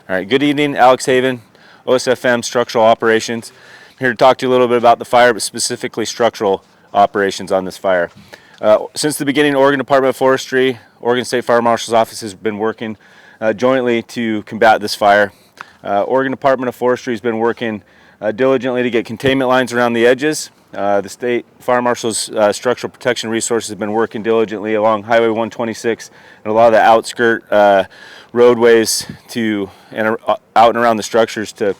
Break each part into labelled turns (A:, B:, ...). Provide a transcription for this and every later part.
A: All right, good evening, Alex Haven, OSFM Structural Operations. I'm here to talk to you a little bit about the fire, but specifically structural operations on this fire. Since the beginning, Oregon Department of Forestry, Oregon State Fire Marshal's Office has been working jointly to combat this fire. Oregon Department of Forestry has been working diligently to get containment lines around the edges. The State Fire Marshal's Structural Protection Resources have been working diligently along Highway 126 and a lot of the outskirt roadways and out and around the structures to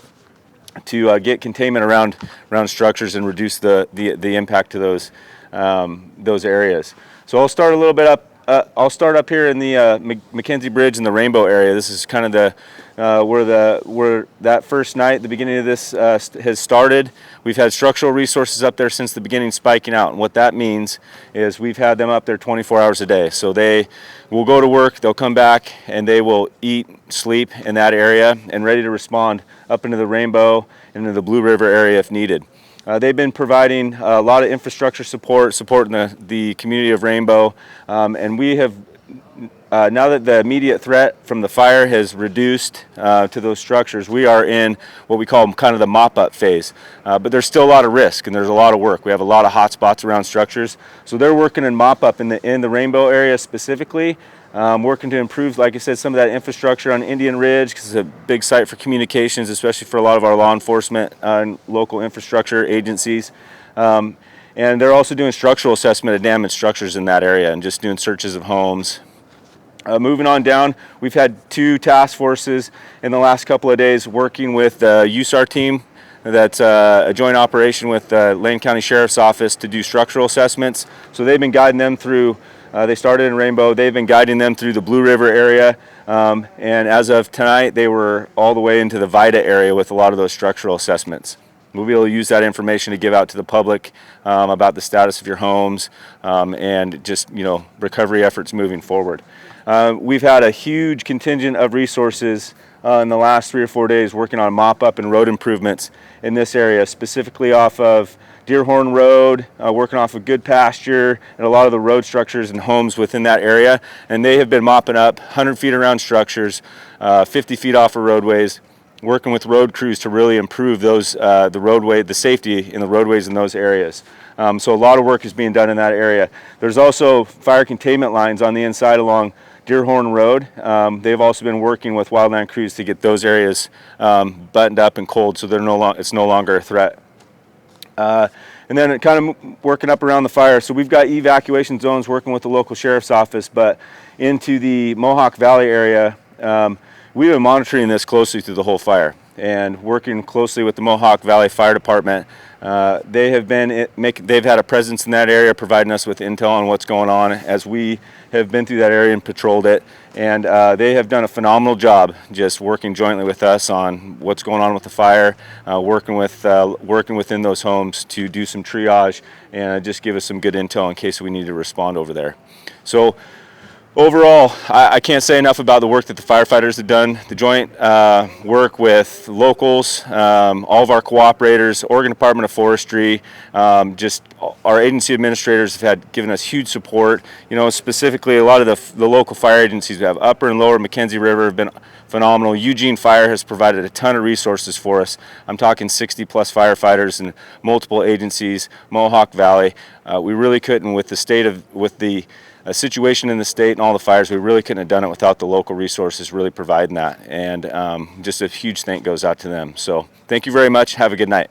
A: get containment around structures and reduce the impact to those areas. So I'll start a little bit up. I'll start up here in the McKenzie Bridge in the Rainbow area. This is kind of where that first night, the beginning of this has started. We've had structural resources up there since the beginning, spiking out, and what that means is we've had them up there 24 hours a day. So they will go to work, they'll come back, and they will eat, sleep in that area, and ready to respond up into the Rainbow and into the Blue River area if needed. They've been providing a lot of infrastructure supporting the community of Rainbow, and we have, now that the immediate threat from the fire has reduced to those structures, we are in what we call kind of the mop-up phase. But there's still a lot of risk and there's a lot of work. We have a lot of hot spots around structures. So they're working in mop-up in the Rainbow area specifically, working to improve, like I said, some of that infrastructure on Indian Ridge, because it's a big site for communications, especially for a lot of our law enforcement and local infrastructure agencies. And they're also doing structural assessment of damaged structures in that area and just doing searches of homes. Moving on down, we've had 2 task forces in the last couple of days working with the USAR team. That's a joint operation with the Lane County Sheriff's Office to do structural assessments. So they've been guiding them through, they started in Rainbow, they've been guiding them through the Blue River area. And as of tonight, they were all the way into the Vida area with a lot of those structural assessments. We'll be able to use that information to give out to the public about the status of your homes and just, recovery efforts moving forward. We've had a huge contingent of resources in the last 3 or 4 days working on mop-up and road improvements in this area, specifically off of Deerhorn Road, working off of Good Pasture and a lot of the road structures and homes within that area. And they have been mopping up 100 feet around structures, 50 feet off of roadways, working with road crews to really improve the safety in the roadways in those areas. So a lot of work is being done in that area. There's also fire containment lines on the inside along Deerhorn Road. They've also been working with wildland crews to get those areas buttoned up and cold, so it's no longer a threat. And then kind of working up around the fire. So we've got evacuation zones working with the local sheriff's office, but into the Mohawk Valley area, we've been monitoring this closely through the whole fire and working closely with the Mohawk Valley Fire Department. They've had a presence in that area, providing us with intel on what's going on as we have been through that area and patrolled it. And they have done a phenomenal job just working jointly with us on what's going on with the fire, working within those homes to do some triage and just give us some good intel in case we need to respond over there. So overall, I can't say enough about the work that the firefighters have done. The joint work with locals, all of our cooperators, Oregon Department of Forestry, just our agency administrators have given us huge support. Specifically a lot of the local fire agencies we have, Upper and Lower McKenzie River, have been phenomenal. Eugene Fire has provided a ton of resources for us. I'm talking 60 plus firefighters and multiple agencies, Mohawk Valley. We really couldn't, with the situation in the state and all the fires, we really couldn't have done it without the local resources really providing that. And just a huge thank goes out to them. So thank you very much. Have a good night.